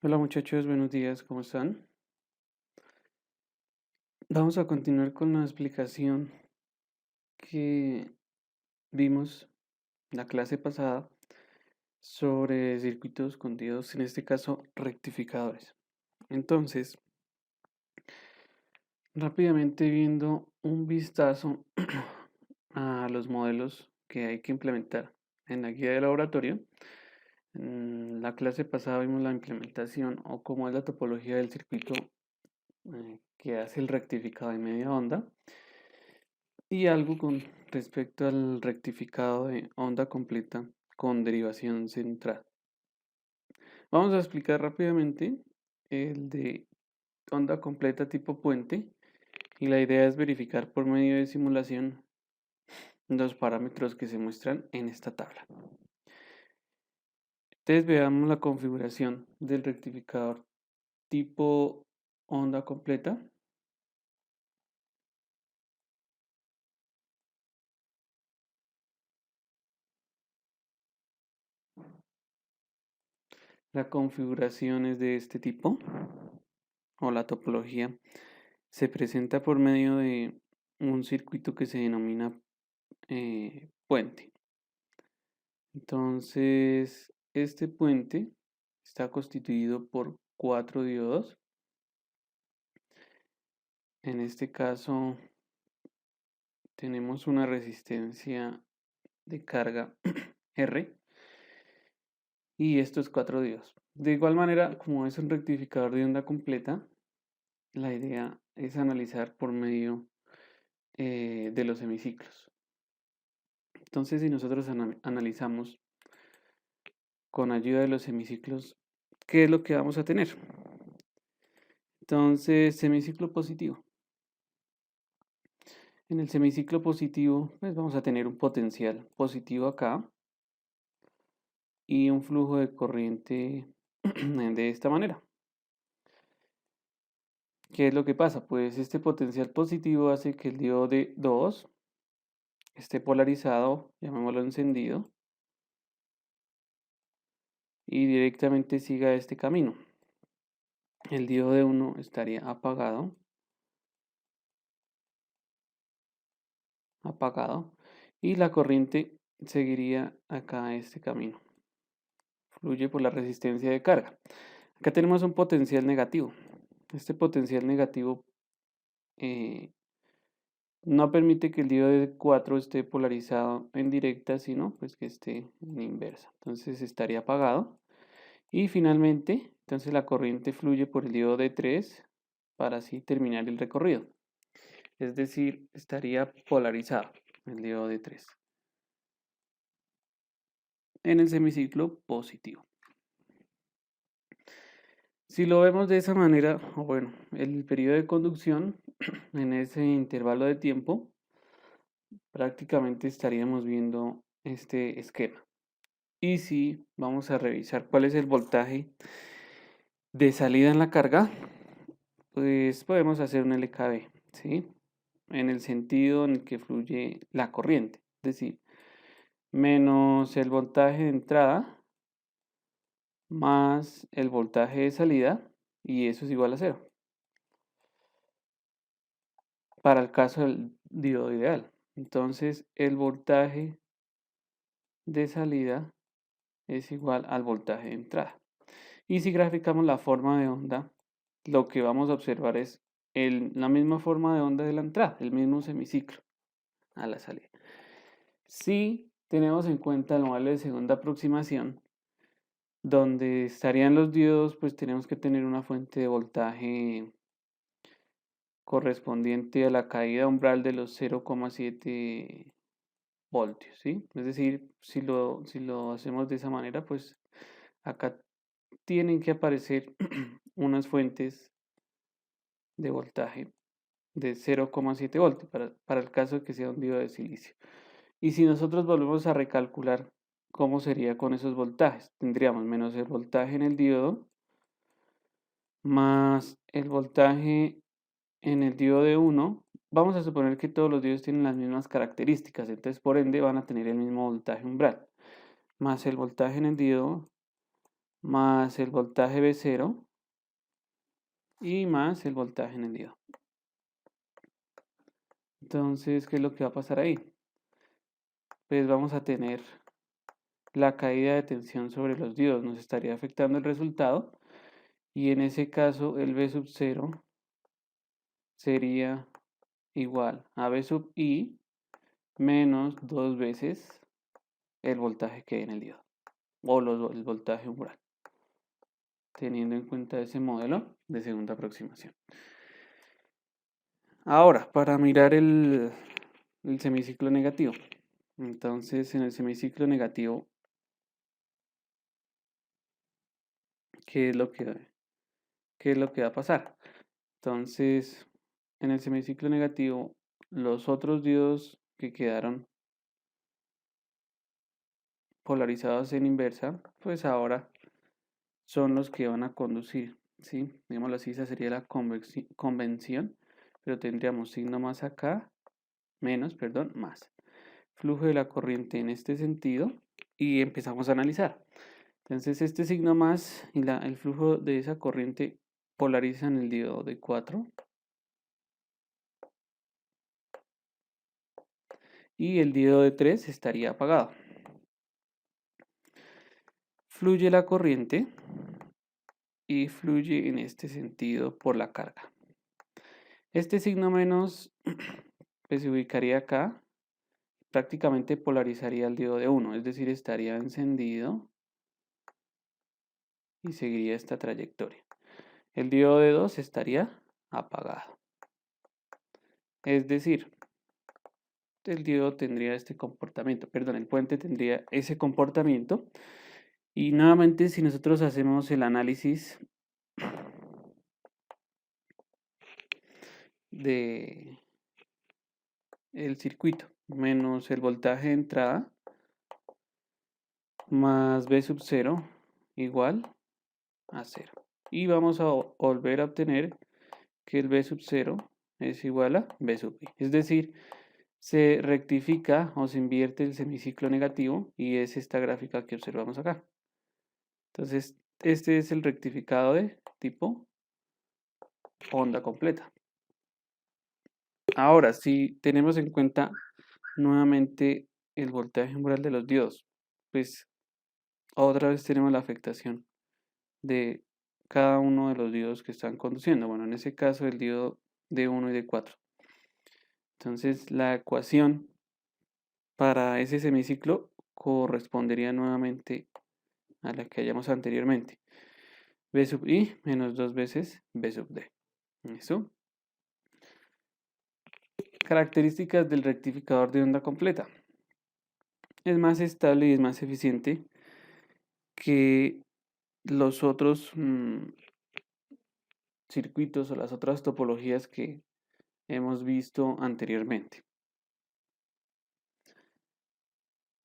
Hola muchachos, buenos días, ¿cómo están? Vamos a continuar con la explicación que vimos la clase pasada sobre circuitos escondidos, en este caso rectificadores. Entonces, rápidamente viendo un vistazo a los modelos que hay que implementar en la guía de laboratorio. En la clase pasada vimos la implementación o cómo es la topología del circuito que hace el rectificado de media onda. Y algo con respecto al rectificado de onda completa con derivación central. Vamos a explicar rápidamente el de onda completa tipo puente y la idea es verificar por medio de simulación los parámetros que se muestran en esta tabla. Entonces veamos la configuración del rectificador tipo onda completa. La configuración es de este tipo, o la topología se presenta por medio de un circuito que se denomina puente. Entonces, este puente está constituido por 4 diodos. En este caso, tenemos una resistencia de carga R y estos 4 diodos. De igual manera, como es un rectificador de onda completa, la idea es analizar por medio de los semiciclos. Entonces, si nosotros analizamos con ayuda de los semiciclos, ¿qué es lo que vamos a tener? Entonces, semiciclo positivo. En el semiciclo positivo, pues vamos a tener un potencial positivo acá y un flujo de corriente de esta manera. ¿Qué es lo que pasa? Pues este potencial positivo hace que el diodo de 2 esté polarizado, llamémoslo encendido, y directamente siga este camino. El diodo de 1 estaría apagado, y la corriente seguiría acá este camino. Fluye por la resistencia de carga. Acá tenemos un potencial negativo. Este potencial negativo no permite que el diodo de 4 esté polarizado en directa, sino pues que esté en inversa. Entonces estaría apagado. Y finalmente, entonces la corriente fluye por el diodo de 3 para así terminar el recorrido. Es decir, estaría polarizado el diodo de 3 en el semiciclo positivo. Si lo vemos de esa manera, o bueno, el periodo de conducción en ese intervalo de tiempo, prácticamente estaríamos viendo este esquema. Y si vamos a revisar cuál es el voltaje de salida en la carga, pues podemos hacer un LKB, ¿sí? En el sentido en el que fluye la corriente, es decir, menos el voltaje de entrada más el voltaje de salida, y eso es igual a cero. Para el caso del diodo ideal. Entonces, el voltaje de salida es igual al voltaje de entrada. Y si graficamos la forma de onda, lo que vamos a observar es la misma forma de onda de la entrada, el mismo semiciclo a la salida. Si tenemos en cuenta el modelo de segunda aproximación, donde estarían los diodos, pues tenemos que tener una fuente de voltaje correspondiente a la caída umbral de los 0,7 voltios, ¿sí? Es decir, si lo hacemos de esa manera, pues acá tienen que aparecer unas fuentes de voltaje de 0,7 voltios para el caso de que sea un diodo de silicio. Y si nosotros volvemos a recalcular cómo sería con esos voltajes, tendríamos menos el voltaje en el diodo más el voltaje en el diodo de 1. Vamos a suponer que todos los diodos tienen las mismas características, entonces por ende van a tener el mismo voltaje umbral, más el voltaje en el diodo más el voltaje V0 y más el voltaje en el diodo. Entonces, ¿qué es lo que va a pasar ahí? Pues vamos a tener la caída de tensión sobre los diodos, nos estaría afectando el resultado y en ese caso el V sub 0 sería igual a V sub I menos 2 veces el voltaje que hay en el diodo o el voltaje umbral, teniendo en cuenta ese modelo de segunda aproximación. Ahora, para mirar el semiciclo negativo. Entonces, en el semiciclo negativo, ¿qué es lo que va a pasar? Entonces, en el semiciclo negativo, los otros diodos que quedaron polarizados en inversa, pues ahora son los que van a conducir, ¿sí? Digámoslo así, esa sería la convención, pero tendríamos signo más acá, menos, perdón, más. Flujo de la corriente en este sentido y empezamos a analizar. Entonces este signo más y el flujo de esa corriente polarizan el diodo de 4 y el diodo de 3 estaría apagado. Fluye la corriente y fluye en este sentido por la carga. Este signo menos pues, se ubicaría acá, prácticamente polarizaría el diodo de 1, es decir, estaría encendido y seguiría esta trayectoria. El diodo de 2 estaría apagado. Es decir, el diodo tendría este comportamiento, perdón, el puente tendría ese comportamiento. Y nuevamente, si nosotros hacemos el análisis de el circuito menos el voltaje de entrada más V sub 0 igual a 0. Y vamos a volver a obtener que el V sub 0 es igual a V sub I. Es decir, se rectifica o se invierte el semiciclo negativo y es esta gráfica que observamos acá. Entonces, este es el rectificado de tipo onda completa. Ahora, si tenemos en cuenta nuevamente el voltaje umbral de los diodos, pues otra vez tenemos la afectación de cada uno de los diodos que están conduciendo. Bueno, en ese caso el diodo de 1 y de 4. Entonces, la ecuación para ese semiciclo correspondería nuevamente a la que hayamos anteriormente. V sub I menos 2 veces V sub D. ¿Eso? Características del rectificador de onda completa. Es más estable y es más eficiente que los otros circuitos o las otras topologías que hemos visto anteriormente.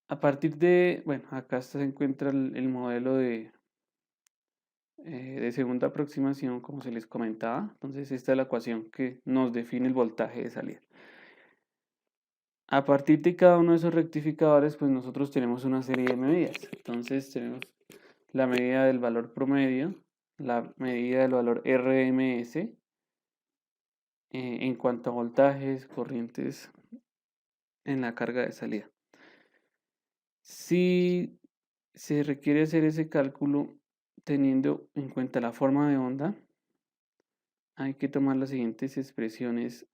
A partir de, bueno, acá se encuentra el modelo de segunda aproximación, como se les comentaba. Entonces, esta es la ecuación que nos define el voltaje de salida. A partir de cada uno de esos rectificadores, pues nosotros tenemos una serie de medidas. Entonces, tenemos la medida del valor promedio, la medida del valor RMS, en cuanto a voltajes, corrientes en la carga de salida. Si se requiere hacer ese cálculo teniendo en cuenta la forma de onda, hay que tomar las siguientes expresiones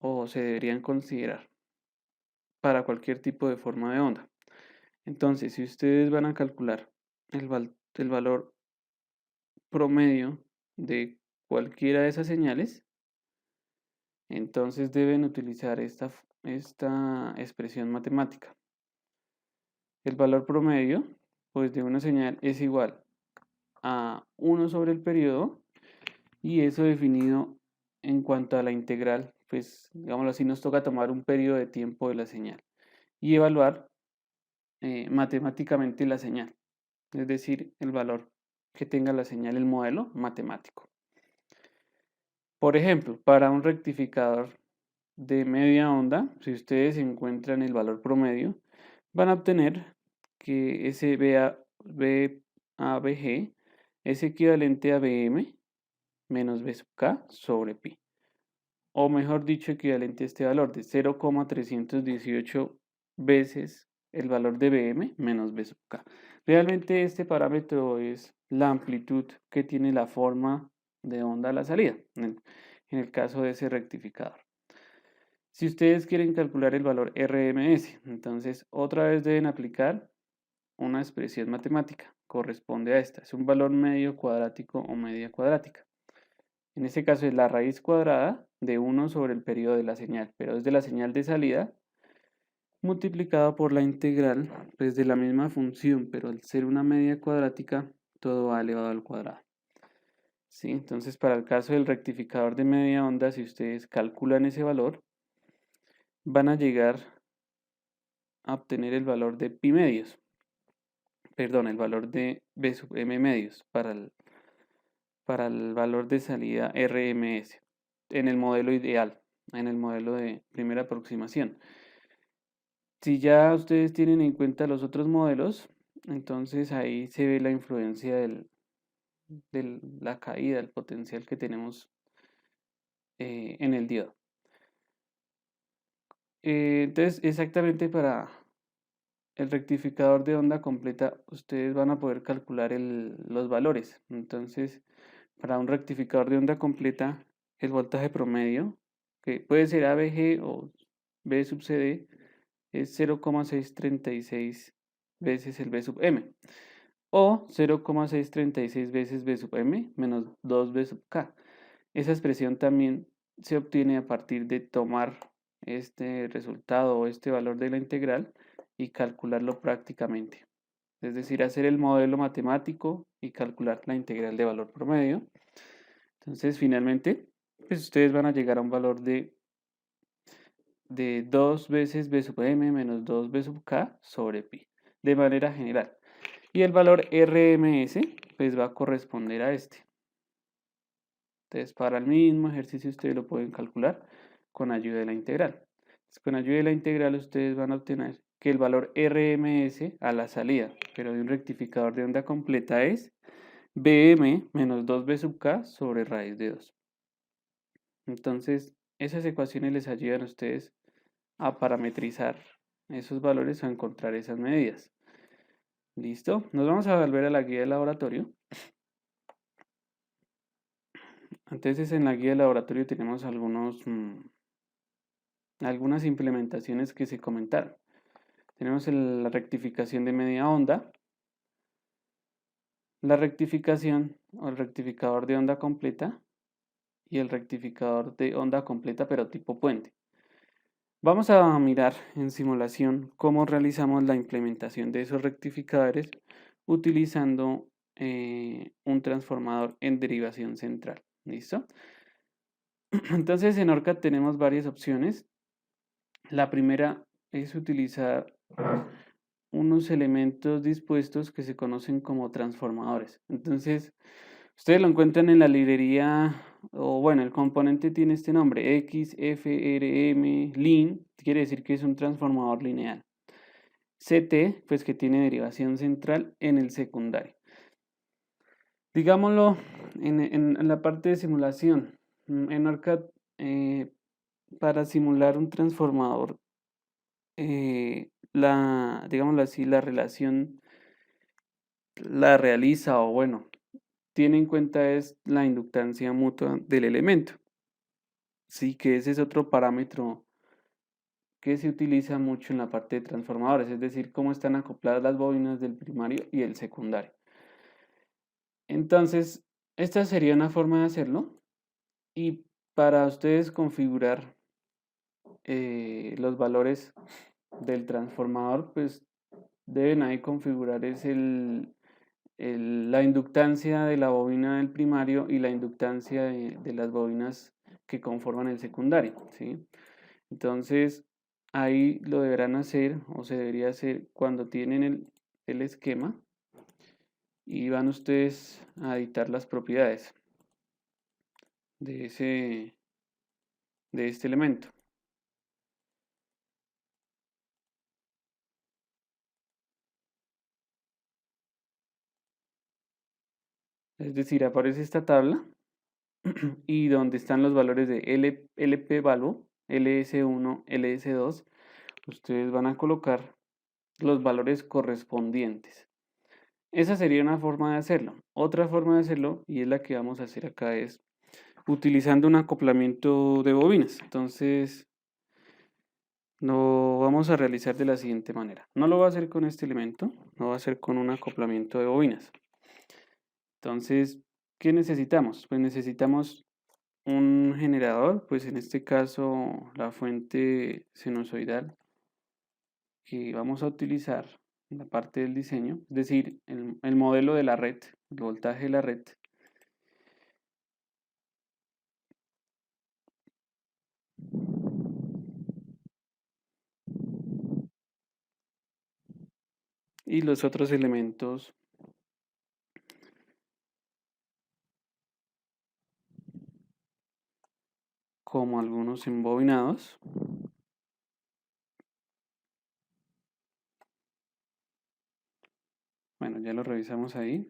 o se deberían considerar para cualquier tipo de forma de onda. Entonces, si ustedes van a calcular el valor promedio de cualquiera de esas señales, entonces deben utilizar esta expresión matemática. El valor promedio, pues, de una señal es igual a 1 sobre el periodo y eso definido en cuanto a la integral, pues, digámoslo así, nos toca tomar un periodo de tiempo de la señal y evaluar matemáticamente la señal, es decir, el valor que tenga la señal, el modelo matemático. Por ejemplo, para un rectificador de media onda, si ustedes encuentran el valor promedio, van a obtener que ese BABG es equivalente a BM menos B sub K sobre pi. O mejor dicho, equivalente a este valor de 0,318 veces el valor de BM menos B sub K. Realmente este parámetro es la amplitud que tiene la forma de onda a la salida, en el caso de ese rectificador. Si ustedes quieren calcular el valor RMS, entonces otra vez deben aplicar una expresión matemática. Corresponde a esta. Es un valor medio cuadrático o media cuadrática. En este caso es la raíz cuadrada de 1 sobre el periodo de la señal, pero es de la señal de salida multiplicado por la integral pues de la misma función, pero al ser una media cuadrática, todo va elevado al cuadrado. ¿Sí? Entonces, para el caso del rectificador de media onda, si ustedes calculan ese valor, van a llegar a obtener el valor de pi medios, perdón, el valor de b sub m medios para el valor de salida RMS en el modelo ideal, en el modelo de primera aproximación. Si ya ustedes tienen en cuenta los otros modelos, entonces ahí se ve la influencia de la caída, el potencial que tenemos en el diodo. Entonces, exactamente para el rectificador de onda completa, ustedes van a poder calcular los valores. Entonces, para un rectificador de onda completa, el voltaje promedio, que puede ser ABG o B sub CD, es 0,636 veces el B sub M. O 0,636 veces B sub M menos 2B sub K. Esa expresión también se obtiene a partir de tomar este resultado o este valor de la integral y calcularlo prácticamente. Es decir, hacer el modelo matemático y calcular la integral de valor promedio. Entonces, finalmente, pues ustedes van a llegar a un valor de 2 veces B sub M menos 2B sub K sobre pi, de manera general. Y el valor RMS, pues va a corresponder a este. Entonces, para el mismo ejercicio ustedes lo pueden calcular con ayuda de la integral. Entonces, con ayuda de la integral ustedes van a obtener que el valor RMS a la salida, pero de un rectificador de onda completa es BM menos 2B sub K sobre raíz de 2. Entonces, esas ecuaciones les ayudan a ustedes a parametrizar esos valores o a encontrar esas medidas. ¿Listo? Nos vamos a volver a la guía de laboratorio. Entonces, en la guía de laboratorio tenemos algunas implementaciones que se comentaron. Tenemos la rectificación de media onda, la rectificación o el rectificador de onda completa y el rectificador de onda completa pero tipo puente. Vamos a mirar en simulación cómo realizamos la implementación de esos rectificadores utilizando un transformador en derivación central. ¿Listo? Entonces en ORCAD tenemos varias opciones. La primera es utilizar unos elementos dispuestos que se conocen como transformadores. Entonces, ustedes lo encuentran en la librería, o bueno, el componente tiene este nombre, XFRM Lin, quiere decir que es un transformador lineal. CT, pues que tiene derivación central en el secundario. Digámoslo en la parte de simulación. En ORCAD, para simular un transformador, digámoslo así, la relación la realiza o bueno, tiene en cuenta es la inductancia mutua del elemento. Sí, que ese es otro parámetro que se utiliza mucho en la parte de transformadores, es decir, cómo están acopladas las bobinas del primario y el secundario. Entonces, esta sería una forma de hacerlo y para ustedes configurar los valores del transformador, pues deben ahí configurar es la inductancia de la bobina del primario y la inductancia de las bobinas que conforman el secundario, ¿sí? Entonces, ahí lo deberán hacer o se debería hacer cuando tienen el esquema y van ustedes a editar las propiedades de este elemento. Es decir, aparece esta tabla y donde están los valores de LP value, LS1, LS2, ustedes van a colocar los valores correspondientes. Esa sería una forma de hacerlo. Otra forma de hacerlo, y es la que vamos a hacer acá, es utilizando un acoplamiento de bobinas. Entonces, lo vamos a realizar de la siguiente manera. No lo voy a hacer con este elemento, lo voy a hacer con un acoplamiento de bobinas. Entonces, ¿qué necesitamos? Pues necesitamos un generador, pues en este caso la fuente sinusoidal que vamos a utilizar en la parte del diseño, es decir, el modelo de la red, el voltaje de la red. Y los otros elementos como algunos embobinados. Bueno, ya lo revisamos ahí.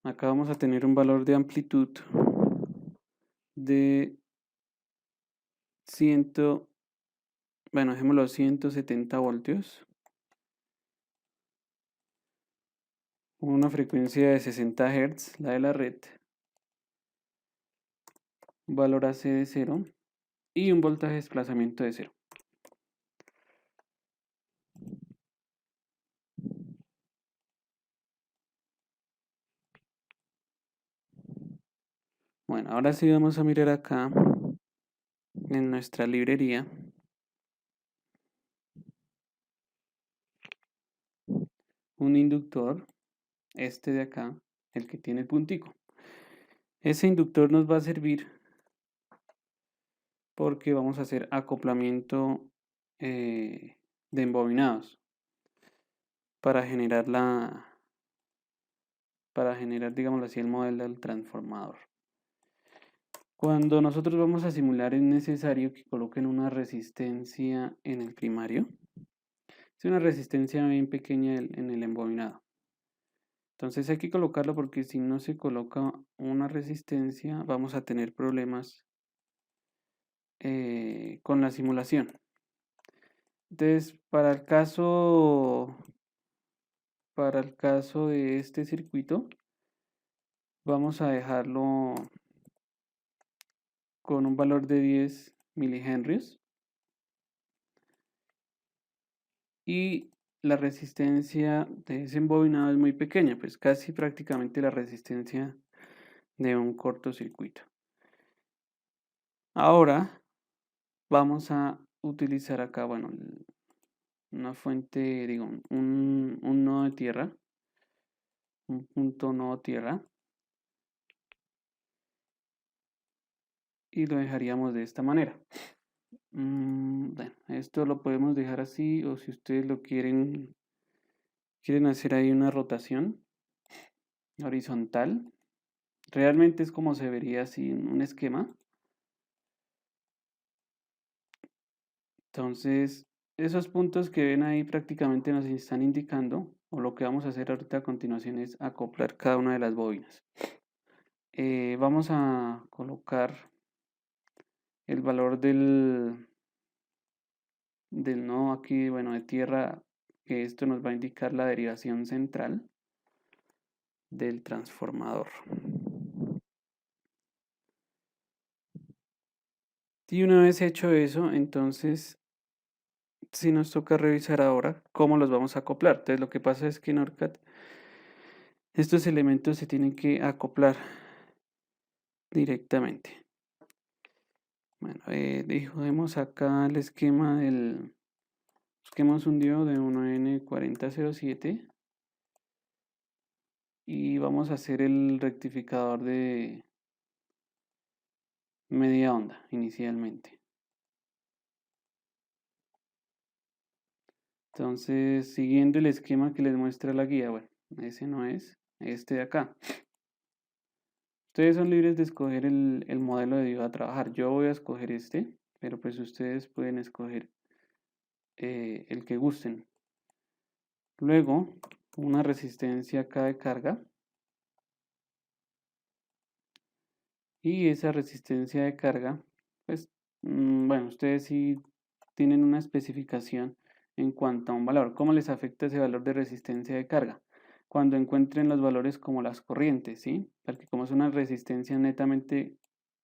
Acá vamos a tener un valor de amplitud de 100, bueno, dejémoslo 170 voltios. Una frecuencia de 60 Hz, la de la red. Un valor AC de 0 y un voltaje de desplazamiento de 0. Bueno, ahora sí vamos a mirar acá en nuestra librería. Un inductor, este de acá, el que tiene el puntico. Ese inductor nos va a servir porque vamos a hacer acoplamiento de embobinados para generar digámoslo así, el modelo del transformador. Cuando nosotros vamos a simular es necesario que coloquen una resistencia en el primario. Es una resistencia bien pequeña en el embobinado. Entonces hay que colocarlo porque si no se coloca una resistencia vamos a tener problemas con la simulación. Entonces para el caso de este circuito vamos a dejarlo con un valor de 10 milihenrios y la resistencia de ese embobinado es muy pequeña, pues casi prácticamente la resistencia de un cortocircuito. Ahora vamos a utilizar acá, bueno, una fuente, digo, un nodo de tierra, un punto nodo tierra, y lo dejaríamos de esta manera. Bueno, esto lo podemos dejar así, o si ustedes lo quieren hacer ahí una rotación horizontal, realmente es como se vería así en un esquema. Entonces, esos puntos que ven ahí prácticamente nos están indicando, o lo que vamos a hacer ahorita a continuación es acoplar cada una de las bobinas. Vamos a colocar el valor del nodo aquí, bueno, de tierra, que esto nos va a indicar la derivación central del transformador. Y una vez hecho eso, entonces sí nos toca revisar ahora cómo los vamos a acoplar. Entonces lo que pasa es que en ORCAD estos elementos se tienen que acoplar directamente. Bueno, dejemos acá el esquema busquemos un diodo de 1N4007 y vamos a hacer el rectificador de media onda inicialmente. Entonces, siguiendo el esquema que les muestra la guía, bueno, ese no es, este de acá. Ustedes son libres de escoger el modelo de diodo a trabajar. Yo voy a escoger este, pero pues ustedes pueden escoger el que gusten. Luego, una resistencia acá de carga. Y esa resistencia de carga, pues, bueno, ustedes sí tienen una especificación en cuanto a un valor. ¿Cómo les afecta ese valor de resistencia de carga? Cuando encuentren los valores como las corrientes, ¿sí? Porque como es una resistencia netamente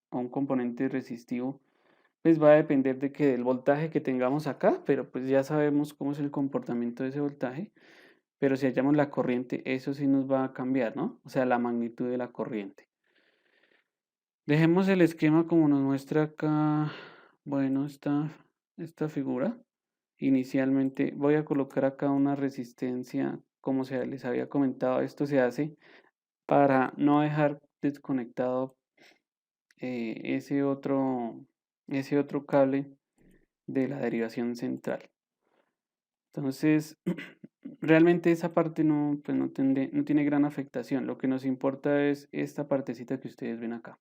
o un componente resistivo, pues va a depender de que del voltaje que tengamos acá, pero pues ya sabemos cómo es el comportamiento de ese voltaje. Pero si hallamos la corriente, eso sí nos va a cambiar, ¿no? O sea, la magnitud de la corriente. Dejemos el esquema como nos muestra acá, bueno, esta figura. Inicialmente voy a colocar acá una resistencia, como se les había comentado, esto se hace para no dejar desconectado ese otro cable de la derivación central. Entonces, realmente esa parte no, pues no tiene gran afectación. Lo que nos importa es esta partecita que ustedes ven acá.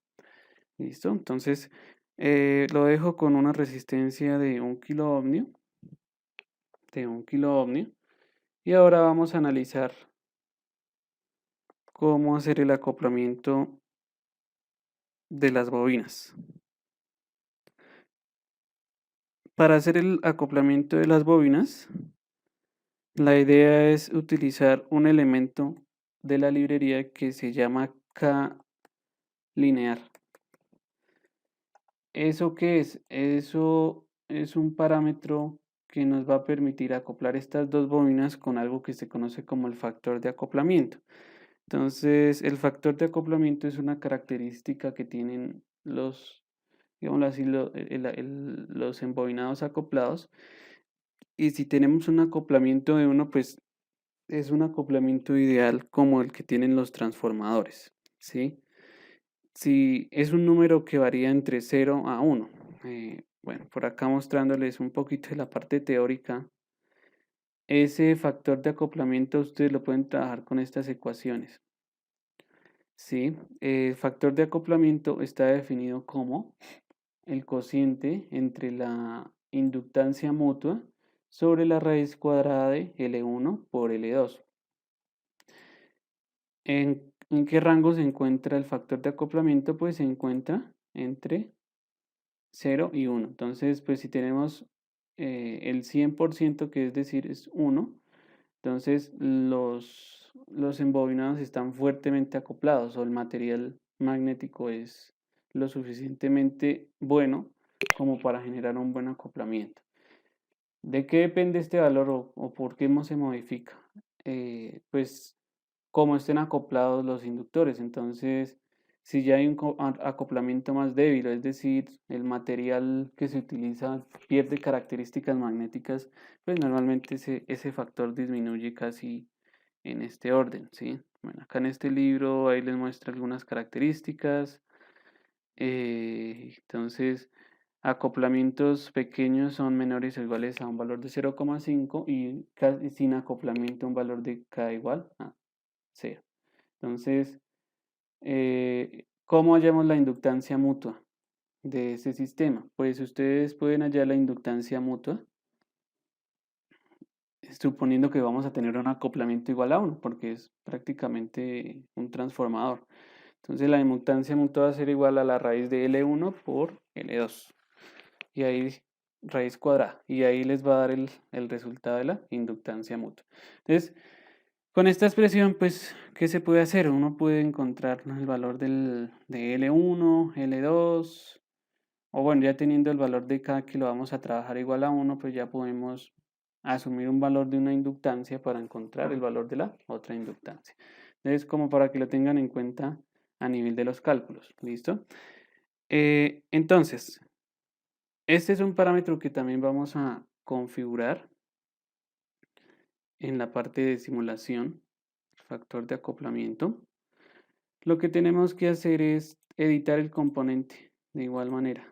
¿Listo? Entonces, lo dejo con una resistencia de 1 kilo ohmio, Y ahora vamos a analizar cómo hacer el acoplamiento de las bobinas. Para hacer el acoplamiento de las bobinas, la idea es utilizar un elemento de la librería que se llama K-linear. ¿Eso qué es? Eso es un parámetro que nos va a permitir acoplar estas dos bobinas con algo que se conoce como el factor de acoplamiento. Entonces, el factor de acoplamiento es una característica que tienen los, digámoslo así, los embobinados acoplados. Y si tenemos un acoplamiento de uno, pues es un acoplamiento ideal como el que tienen los transformadores, ¿sí? Si es un número que varía entre 0 a 1. Bueno, por acá mostrándoles un poquito de la parte teórica, ese factor de acoplamiento ustedes lo pueden trabajar con estas ecuaciones. ¿Sí? El factor de acoplamiento está definido como el cociente entre la inductancia mutua sobre la raíz cuadrada de L1 por L2. ¿En qué rango se encuentra el factor de acoplamiento? Pues se encuentra entre 0 y 1. Entonces, pues si tenemos el 100%, que es decir, es 1, entonces los embobinados están fuertemente acoplados o el material magnético es lo suficientemente bueno como para generar un buen acoplamiento. ¿De qué depende este valor o por qué no se modifica? Pues como estén acoplados los inductores. Entonces, si ya hay un acoplamiento más débil, es decir, el material que se utiliza pierde características magnéticas, pues normalmente ese factor disminuye casi en este orden, ¿sí? Bueno, acá en este libro ahí les muestra algunas características. Entonces, acoplamientos pequeños son menores o iguales a un valor de 0,5 y sin acoplamiento un valor de K igual a 0. Entonces, ¿cómo hallamos la inductancia mutua de ese sistema? Pues ustedes pueden hallar la inductancia mutua suponiendo que vamos a tener un acoplamiento igual a 1, porque es prácticamente un transformador. Entonces la inductancia mutua va a ser igual a la raíz de L1 por L2. Y ahí raíz cuadrada. Y ahí les va a dar el resultado de la inductancia mutua. Entonces, con esta expresión, pues, ¿qué se puede hacer? Uno puede encontrar el valor de L1, L2, o bueno, ya teniendo el valor de K que lo vamos a trabajar igual a 1, pues ya podemos asumir un valor de una inductancia para encontrar el valor de la otra inductancia. Entonces, como para que lo tengan en cuenta a nivel de los cálculos, ¿listo? Entonces, este es un parámetro que también vamos a configurar en la parte de simulación, factor de acoplamiento. Lo que tenemos que hacer es editar el componente de igual manera.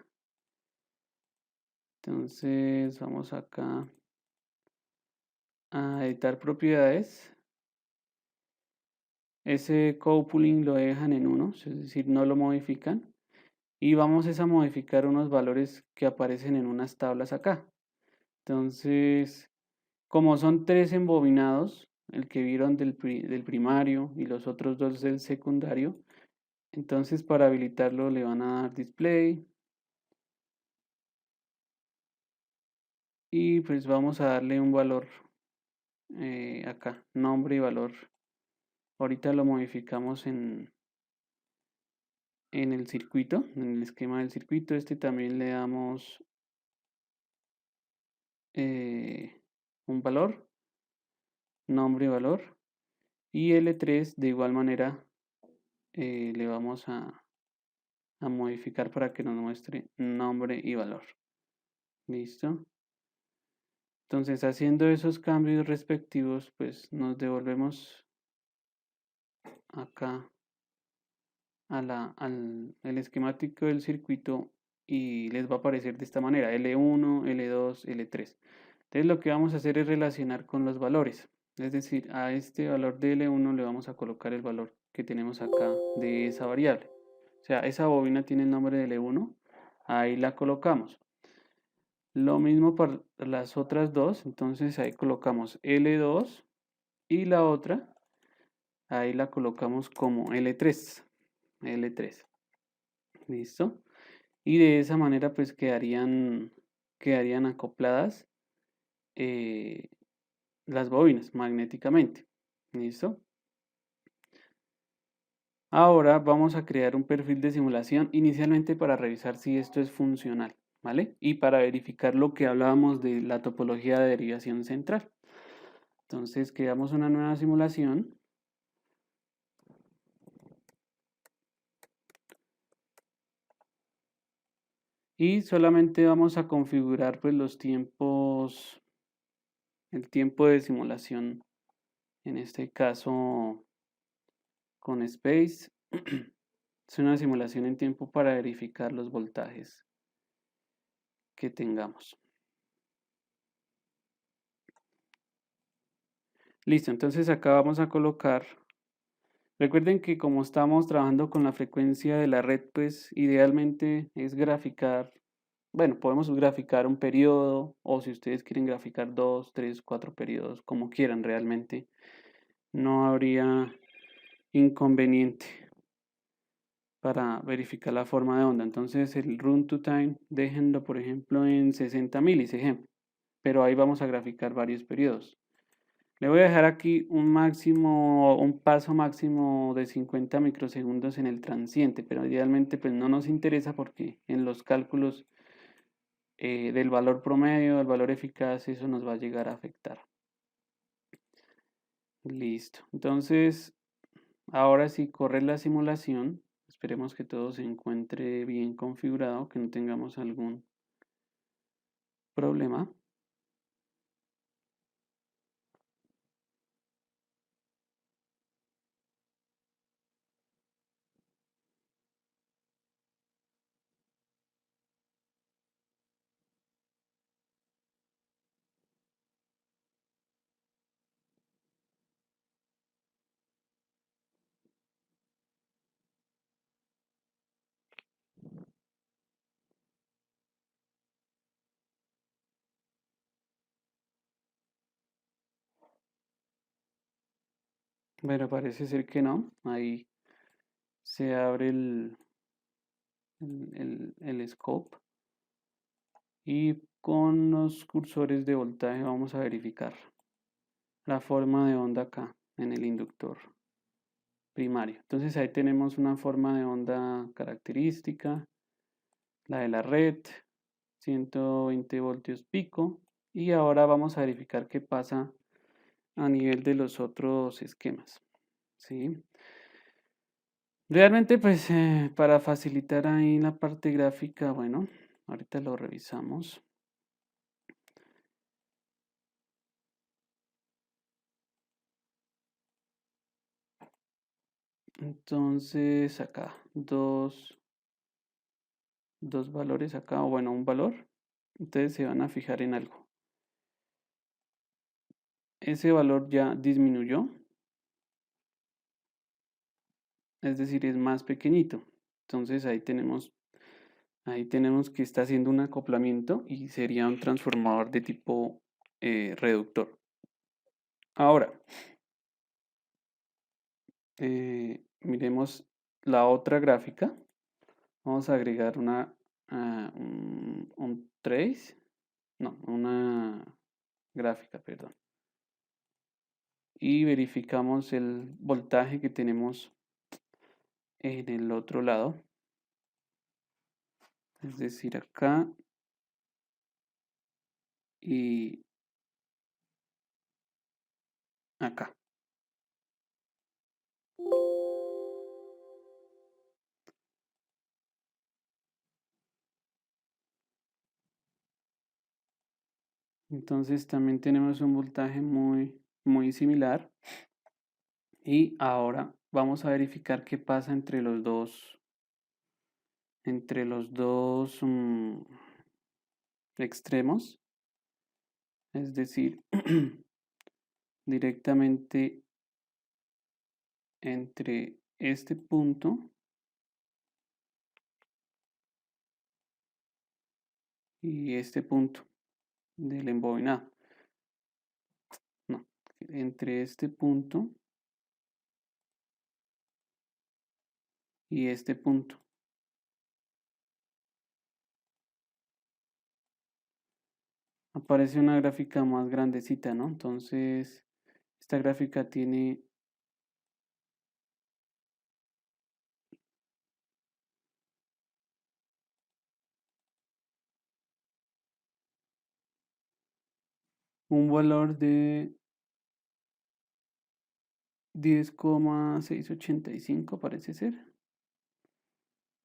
Entonces, vamos acá a editar propiedades. Ese coupling lo dejan en 1, es decir, no lo modifican. Y vamos a modificar unos valores que aparecen en unas tablas acá. Entonces, como son 3 embobinados, el que vieron del primario y los otros 2 del secundario, Entonces para habilitarlo le van a dar display y pues vamos a darle un valor acá, nombre y valor. Ahorita lo modificamos en el circuito, en el esquema del circuito. Este también le damos un valor, nombre y valor. Y L3 de igual manera le vamos a modificar para que nos muestre nombre y valor. ¿Listo? Entonces, haciendo esos cambios respectivos, pues nos devolvemos acá al el esquemático del circuito y les va a aparecer de esta manera, L1, L2, L3. Entonces, lo que vamos a hacer es relacionar con los valores. Es decir, a este valor de L1 le vamos a colocar el valor que tenemos acá de esa variable. O sea, esa bobina tiene el nombre de L1, ahí la colocamos. Lo mismo para las otras dos, entonces ahí colocamos L2 y la otra, ahí la colocamos como L3. L3. ¿Listo? Y de esa manera pues quedarían acopladas eh, las bobinas magnéticamente. ¿Listo? Ahora vamos a crear un perfil de simulación inicialmente para revisar si esto es funcional, ¿vale? Y para verificar lo que hablábamos de la topología de derivación central. Entonces creamos una nueva simulación. Y solamente vamos a configurar pues los tiempos, el tiempo de simulación, en este caso con Space. Es una simulación en tiempo para verificar los voltajes que tengamos. Listo, entonces acá vamos a colocar. Recuerden que como estamos trabajando con la frecuencia de la red, pues idealmente es graficar, bueno, podemos graficar un periodo o si ustedes quieren graficar 2, 3, 4 periodos, como quieran realmente. No habría inconveniente para verificar la forma de onda. Entonces el run to time, déjenlo por ejemplo en 60 milis, ejemplo. Pero ahí vamos a graficar varios periodos. Le voy a dejar aquí un paso máximo de 50 microsegundos en el transiente, pero idealmente pues no nos interesa porque en los cálculos del valor promedio, del valor eficaz, eso nos va a llegar a afectar. Listo. Entonces, ahora sí corre la simulación. Esperemos que todo se encuentre bien configurado, que no tengamos algún problema. Pero parece ser que no. Ahí se abre el scope. Y con los cursores de voltaje vamos a verificar la forma de onda acá en el inductor primario. Entonces ahí tenemos una forma de onda característica, la de la red, 120 voltios pico. Y ahora vamos a verificar qué pasa a nivel de los otros esquemas. ¿Sí? Realmente, pues para facilitar ahí la parte gráfica, bueno, ahorita lo revisamos. Entonces, acá, dos valores acá, o bueno, un valor. Ustedes se van a fijar en algo. Ese valor ya disminuyó, es decir, es más pequeñito. Entonces ahí tenemos que está haciendo un acoplamiento y sería un transformador de tipo reductor. Ahora, miremos la otra gráfica. Vamos a agregar un trace, no, una gráfica, perdón. Y verificamos el voltaje que tenemos en el otro lado. Es decir, acá y acá. Entonces también tenemos un voltaje muy similar. Y ahora vamos a verificar qué pasa entre los dos extremos. Es decir, directamente entre este punto y este punto del embobinado. No, entre este punto y este punto. Aparece una gráfica más grandecita, ¿no? Entonces, esta gráfica tiene un valor de 10,685 parece ser.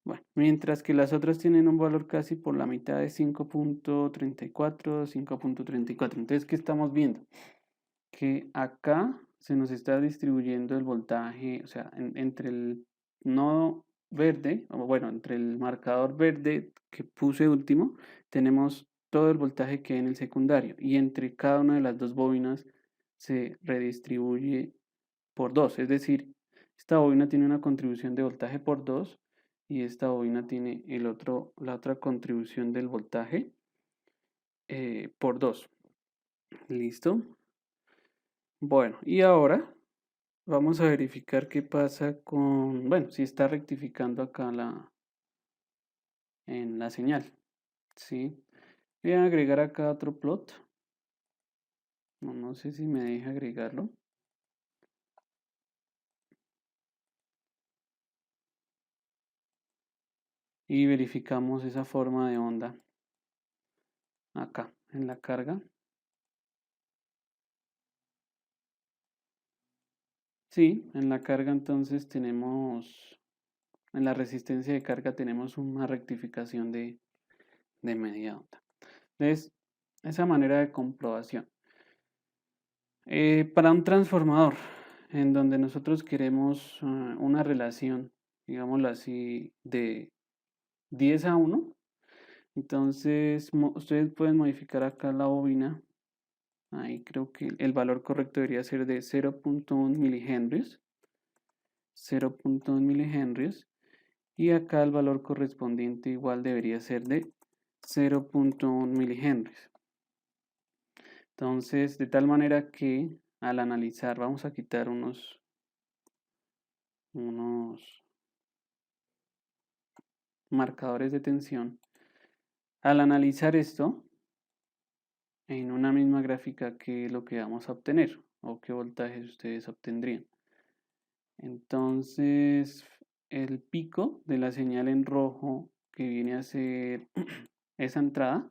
Bueno, mientras que las otras tienen un valor casi por la mitad de 5,34, 5,34. Entonces, ¿qué estamos viendo? Que acá se nos está distribuyendo el voltaje, o sea, entre el nodo verde, o bueno, entre el marcador verde que puse último, tenemos todo el voltaje que hay en el secundario, y entre cada una de las dos bobinas se redistribuye por 2, es decir, esta bobina tiene una contribución de voltaje por 2 y esta bobina tiene la otra contribución del voltaje por 2. ¿Listo? Bueno, y ahora vamos a verificar qué pasa con, bueno, si está rectificando acá en la señal, ¿sí? Voy a agregar acá otro plot. No sé si me deja agregarlo. Y verificamos esa forma de onda acá en la carga. Sí, en la carga entonces tenemos, en la resistencia de carga tenemos una rectificación de media onda. Entonces, esa manera de comprobación. Para un transformador en donde nosotros queremos una relación, digámoslo así, de 10 a 1, entonces ustedes pueden modificar acá la bobina. Ahí creo que el valor correcto debería ser de 0,1 milihenrios. 0,1 milihenrios. Y acá el valor correspondiente igual debería ser de 0,1 milihenrios. Entonces, de tal manera que al analizar, vamos a quitar unos marcadores de tensión. Al analizar esto en una misma gráfica, ¿qué es lo que vamos a obtener? ¿O qué voltajes ustedes obtendrían? Entonces, el pico de la señal en rojo, que viene a ser esa entrada,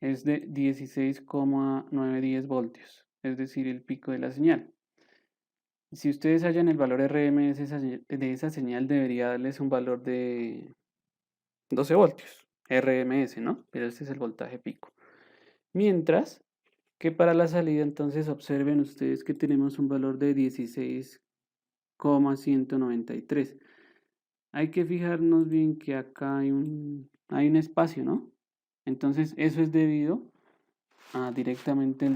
es de 16,910 voltios, es decir, el pico de la señal. Si ustedes hallan el valor RMS de esa señal, debería darles un valor de 12 voltios, RMS, ¿no? Pero este es el voltaje pico. Mientras que para la salida, entonces observen ustedes que tenemos un valor de 16,193. Hay que fijarnos bien que acá hay un espacio, ¿no? Entonces eso es debido a directamente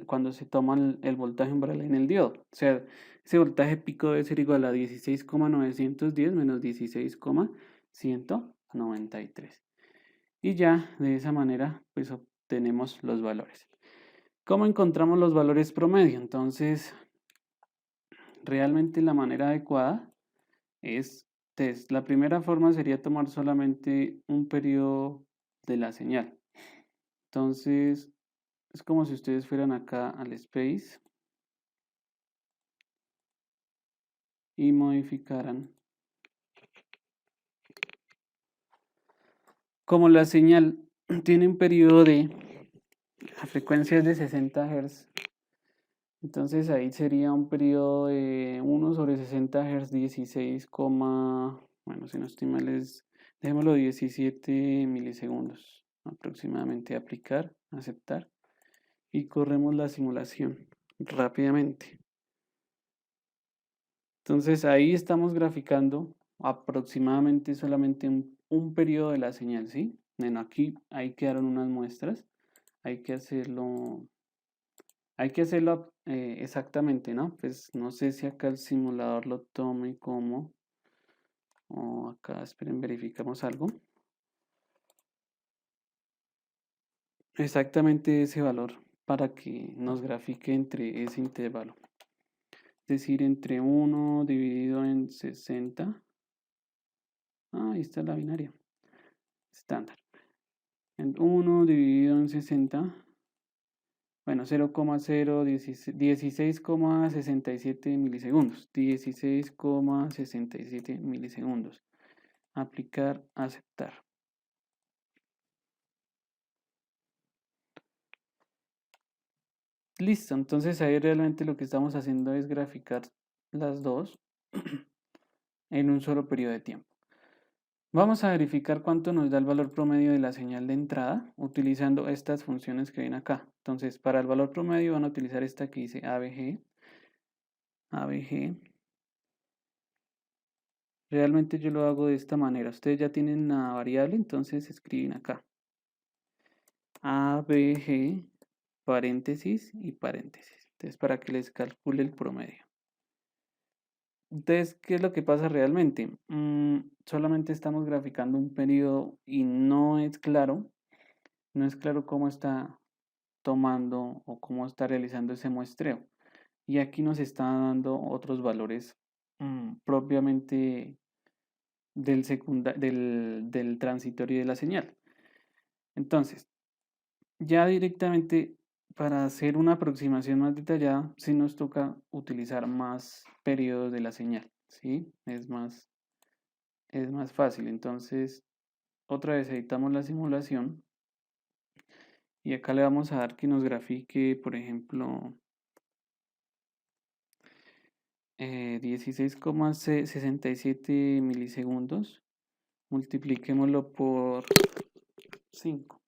cuando se toma el voltaje umbral en el diodo. O sea, ese voltaje pico debe ser igual a 16,910 menos 16,193. Y ya de esa manera pues obtenemos los valores. ¿Cómo encontramos los valores promedio? Entonces realmente la manera adecuada es test. La primera forma sería tomar solamente un periodo de la señal. Entonces, es como si ustedes fueran acá al space y modificaran. Como la señal tiene un periodo la frecuencia es de 60 Hz, entonces ahí sería un periodo de 1 sobre 60 Hz, 16, bueno, si no estoy mal es, dejémoslo 17 milisegundos aproximadamente. Aplicar, aceptar y corremos la simulación rápidamente. Entonces ahí estamos graficando aproximadamente solamente un periodo de la señal, ¿sí? Bueno, aquí ahí quedaron unas muestras, hay que hacerlo, exactamente, ¿no? Pues no sé si acá el simulador lo tome como, o acá, esperen, verificamos algo. Exactamente ese valor para que nos grafique entre ese intervalo. Es decir, entre 1 dividido en 60. Ah, ahí está la binaria estándar. En 1 dividido en 60. Bueno, 16,67 milisegundos. 16,67 milisegundos. Aplicar, aceptar. Listo, entonces ahí realmente lo que estamos haciendo es graficar las dos en un solo periodo de tiempo. Vamos a verificar cuánto nos da el valor promedio de la señal de entrada utilizando estas funciones que ven acá. Entonces, para el valor promedio van a utilizar esta que dice ABG. ABG. Realmente yo lo hago de esta manera. Ustedes ya tienen la variable, entonces escriben acá. ABG, paréntesis y paréntesis. Entonces, para que les calcule el promedio. Entonces, ¿qué es lo que pasa realmente? Solamente estamos graficando un periodo y no es claro cómo está tomando o cómo está realizando ese muestreo. Y aquí nos está dando otros valores propiamente del transitorio de la señal. Entonces, ya directamente para hacer una aproximación más detallada, sí nos toca utilizar más periodos de la señal, ¿sí? Es más fácil. Entonces, otra vez editamos la simulación y acá le vamos a dar que nos grafique, por ejemplo, 16,67 milisegundos. Multipliquémoslo por 5.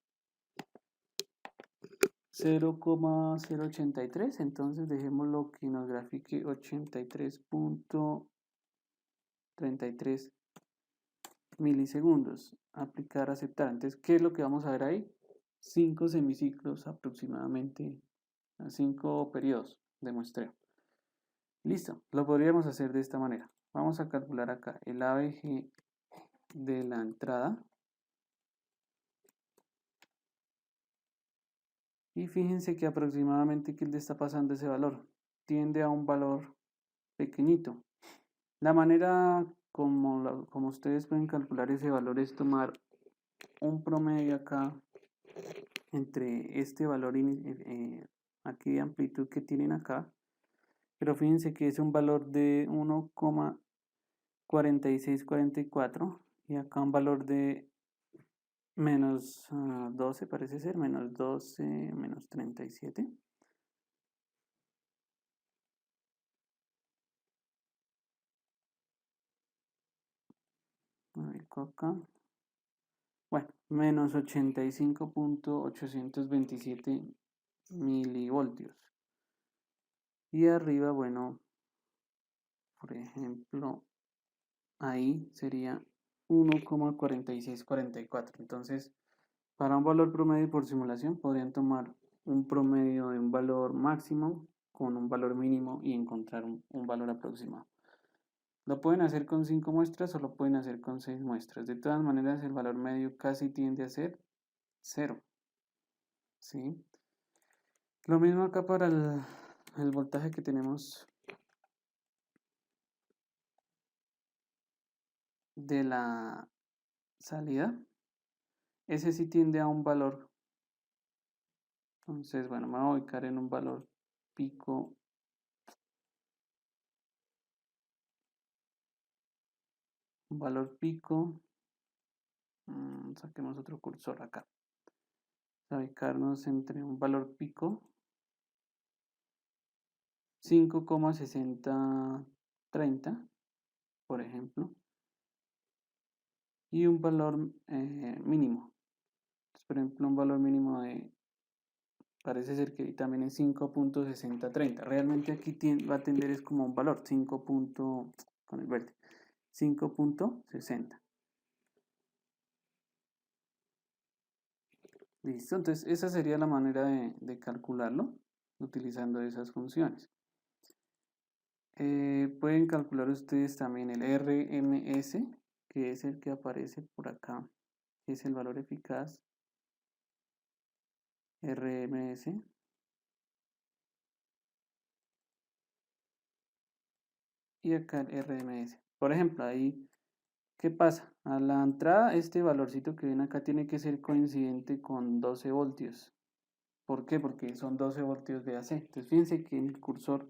0,083, entonces dejémoslo que nos grafique 83,33 milisegundos. Aplicar, aceptar. Entonces, ¿qué es lo que vamos a ver ahí? 5 semiciclos aproximadamente, 5 periodos de muestreo. Listo, lo podríamos hacer de esta manera. Vamos a calcular acá el ABG de la entrada. Y fíjense que aproximadamente que le está pasando ese valor. Tiende a un valor pequeñito. La manera como ustedes pueden calcular ese valor es tomar un promedio acá entre este valor aquí de amplitud que tienen acá. Pero fíjense que es un valor de 1,4644 y acá un valor de menos 12, parece ser, menos 12, menos 37. A ver, acá. Bueno, menos 85,827 milivoltios. Y arriba, bueno, por ejemplo, ahí sería 1,4644. Entonces, para un valor promedio por simulación, podrían tomar un promedio de un valor máximo con un valor mínimo y encontrar un valor aproximado. Lo pueden hacer con 5 muestras o lo pueden hacer con 6 muestras. De todas maneras, el valor medio casi tiende a ser 0. ¿Sí? Lo mismo acá para el voltaje que tenemos de la salida, ese sí tiende a un valor. Entonces, bueno, me voy a ubicar en un valor pico. Un valor pico. Saquemos otro cursor acá. Vamos a ubicarnos entre un valor pico 5,6030, por ejemplo, y un valor mínimo. Entonces, por ejemplo, un valor mínimo de, parece ser que también es 5,6030. Realmente aquí va a tender es como un valor 5. Con el verde 5,60. Listo, entonces esa sería la manera de calcularlo utilizando esas funciones. Pueden calcular ustedes también el RMS, que es el que aparece por acá, que es el valor eficaz. RMS. Y acá el RMS. Por ejemplo, ahí, ¿qué pasa? A la entrada, este valorcito que ven acá tiene que ser coincidente con 12 voltios. ¿Por qué? Porque son 12 voltios de AC. Entonces, fíjense que en el cursor,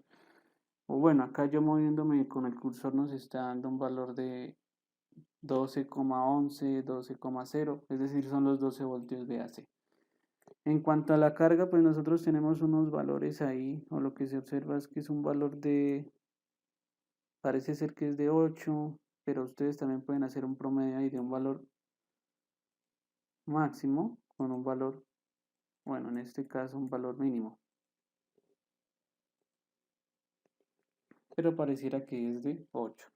o bueno, acá yo moviéndome con el cursor nos está dando un valor de 12,11, 12,0, es decir, son los 12 voltios de AC. En cuanto a la carga, pues nosotros tenemos unos valores ahí, o lo que se observa es que es un valor de, parece ser que es de 8, pero ustedes también pueden hacer un promedio ahí de un valor máximo con un valor, bueno, en este caso un valor mínimo. Pero pareciera que es de 8.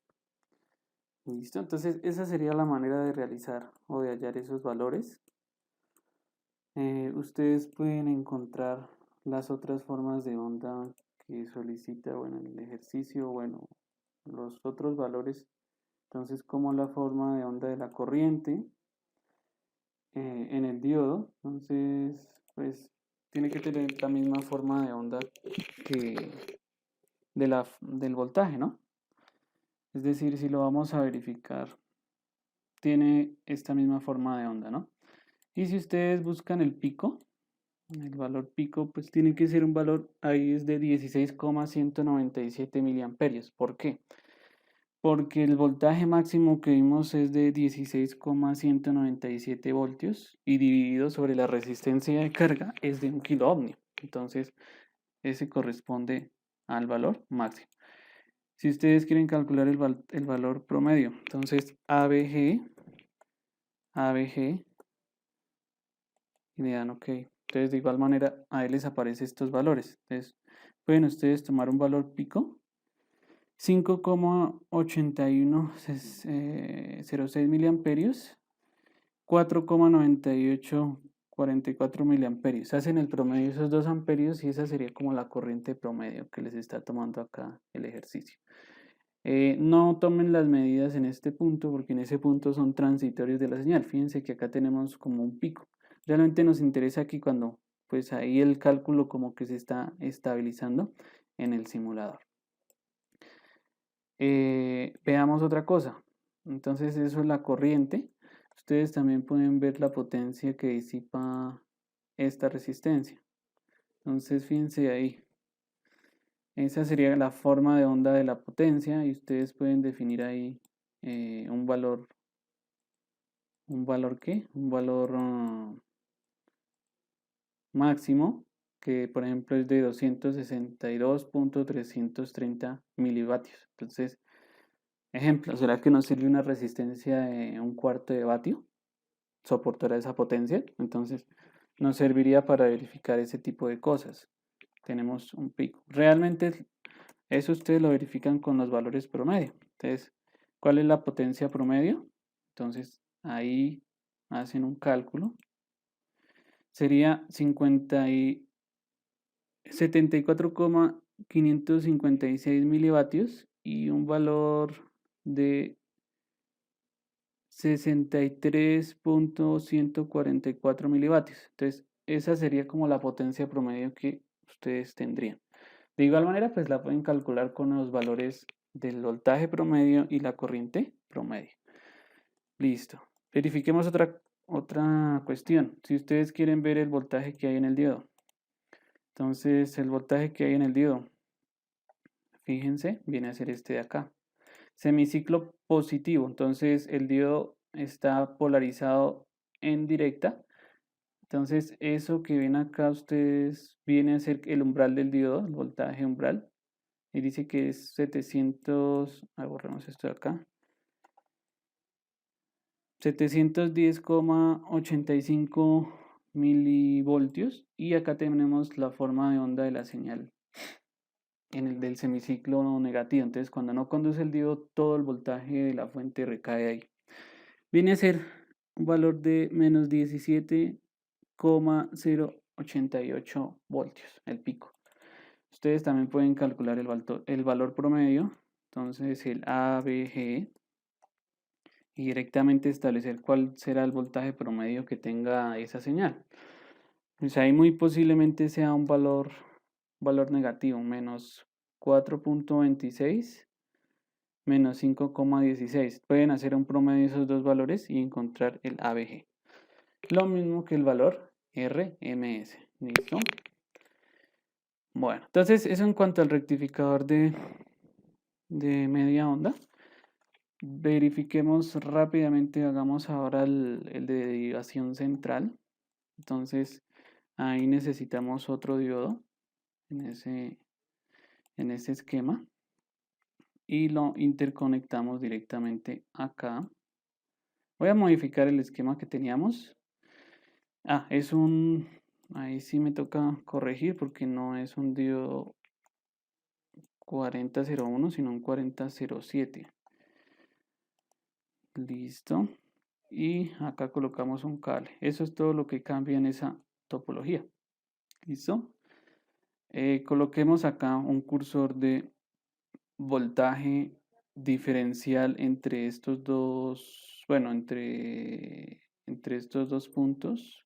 ¿Listo? Entonces esa sería la manera de realizar o de hallar esos valores. Ustedes pueden encontrar las otras formas de onda que solicita, bueno, en el ejercicio, bueno, los otros valores. Entonces, como la forma de onda de la corriente en el diodo, entonces, pues tiene que tener la misma forma de onda que del voltaje, ¿no? Es decir, si lo vamos a verificar, tiene esta misma forma de onda, ¿no? Y si ustedes buscan el pico, el valor pico, pues tiene que ser un valor, ahí es de 16,197 miliamperios. ¿Por qué? Porque el voltaje máximo que vimos es de 16,197 voltios y dividido sobre la resistencia de carga es de 1 kilo ohmio. Entonces, ese corresponde al valor máximo. Si ustedes quieren calcular el valor promedio, entonces ABG, y le dan OK. Entonces, de igual manera, a él les aparecen estos valores. Entonces, pueden ustedes tomar un valor pico, 5,8106 miliamperios, 4,9844 miliamperios. Hacen el promedio de esos 2 amperios y esa sería como la corriente promedio que les está tomando acá el ejercicio. No tomen las medidas en este punto porque en ese punto son transitorios de la señal. Fíjense que acá tenemos como un pico. Realmente nos interesa aquí cuando pues ahí el cálculo como que se está estabilizando en el simulador. Veamos otra cosa. Entonces eso es la corriente. Ustedes también pueden ver la potencia que disipa esta resistencia. Entonces fíjense ahí. Esa sería la forma de onda de la potencia y ustedes pueden definir ahí un valor. ¿Un valor qué? Un valor máximo que por ejemplo es de 262,330 milivatios. Entonces, ejemplo, ¿será que nos sirve una resistencia de 1/4 de vatio? ¿Soportará esa potencia? Entonces, nos serviría para verificar ese tipo de cosas. Tenemos un pico. Realmente eso ustedes lo verifican con los valores promedio. Entonces, ¿cuál es la potencia promedio? Entonces, ahí hacen un cálculo. Sería 74,556 milivatios y un valor de 63,144 milivatios. Entonces, esa sería como la potencia promedio que ustedes tendrían. De igual manera, pues la pueden calcular con los valores del voltaje promedio y la corriente promedio. Listo. Verifiquemos otra cuestión. Si ustedes quieren ver el voltaje que hay en el diodo. Entonces, el voltaje que hay en el diodo, fíjense, viene a ser este de acá. Semiciclo positivo. Entonces, el diodo está polarizado en directa. Entonces, eso que ven acá ustedes viene a ser el umbral del diodo, el voltaje umbral. Y dice que es 700, borremos esto de acá. 710,85 milivoltios. Y acá tenemos la forma de onda de la señal en el del semiciclo negativo. Entonces, cuando no conduce el diodo, todo el voltaje de la fuente recae ahí. Viene a ser un valor de menos 17,088 voltios, el pico. Ustedes también pueden calcular el valor promedio. Entonces, el ABG y directamente establecer cuál será el voltaje promedio que tenga esa señal. Pues ahí muy posiblemente sea un valor negativo, menos 4,26, menos 5,16. Pueden hacer un promedio de esos dos valores y encontrar el ABG. Lo mismo que el valor RMS. ¿Listo? Bueno, entonces eso en cuanto al rectificador de media onda. Verifiquemos rápidamente, hagamos ahora el de derivación central. Entonces ahí necesitamos otro diodo en ese esquema y lo interconectamos directamente acá. Voy a modificar el esquema que teníamos. Ahí sí me toca corregir porque no es un diodo 4001, sino un 4007. Listo. Y acá colocamos un cable. Eso es todo lo que cambia en esa topología. ¿Listo? Coloquemos acá un cursor de voltaje diferencial entre estos dos, bueno, entre estos dos puntos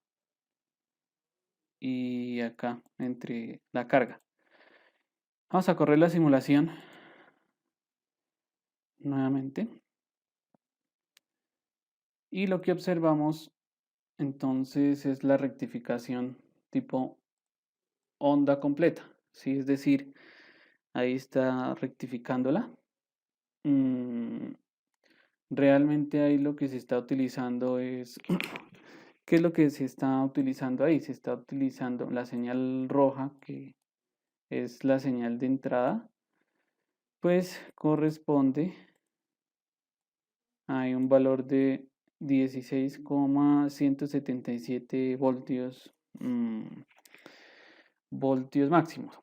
y acá, entre la carga. Vamos a correr la simulación nuevamente. Y lo que observamos entonces es la rectificación tipo onda completa, ¿sí? Es decir, ahí está rectificándola. Realmente ahí lo que se está utilizando es, ¿qué es lo que se está utilizando ahí? Se está utilizando la señal roja, que es la señal de entrada, pues corresponde a un valor de 16,177 voltios, voltios máximos.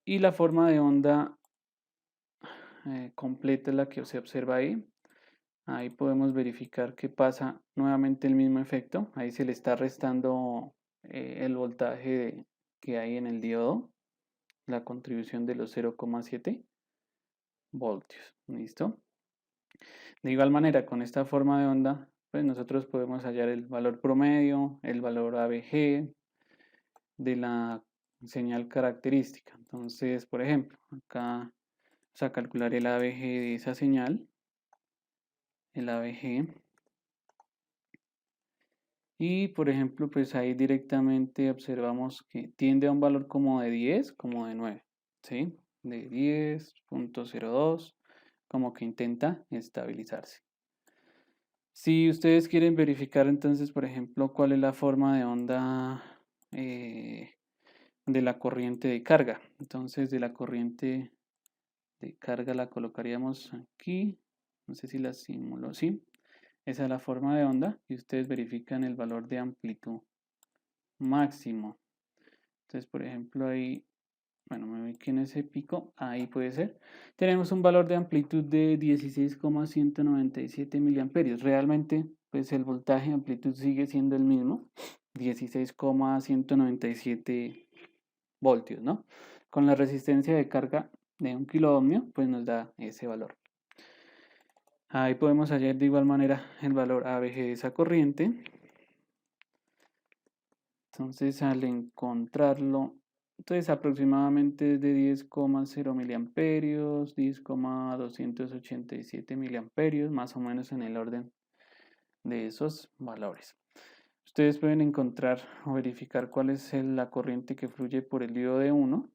Y la forma de onda completa es la que se observa ahí. Ahí podemos verificar que pasa nuevamente el mismo efecto. Ahí se le está restando el voltaje que hay en el diodo, la contribución de los 0,7 voltios. ¿Listo? De igual manera, con esta forma de onda, pues nosotros podemos hallar el valor promedio, el valor ABG de la señal característica. Entonces, por ejemplo, acá vamos a calcular el ABG de esa señal, el ABG. Y por ejemplo, pues ahí directamente observamos que tiende a un valor como de 10, como de 9, ¿sí? De 10,02, como que intenta estabilizarse. Si ustedes quieren verificar entonces, por ejemplo, cuál es la forma de onda de la corriente de carga. Entonces, de la corriente de carga la colocaríamos aquí. No sé si la simulo, sí. Esa es la forma de onda y ustedes verifican el valor de amplitud máximo. Entonces, por ejemplo, ahí, bueno, me voy aquí en ese pico, ahí puede ser. Tenemos un valor de amplitud de 16,197 miliamperios. Realmente, pues el voltaje de amplitud sigue siendo el mismo, 16,197 voltios, ¿no? Con la resistencia de carga de 1 kilo ohmio, pues nos da ese valor. Ahí podemos hallar de igual manera el valor ABG de esa corriente. Entonces, al encontrarlo, entonces aproximadamente es de 10,0 miliamperios, 10,287 miliamperios, más o menos en el orden de esos valores. Ustedes pueden encontrar o verificar cuál es la corriente que fluye por el diodo de 1.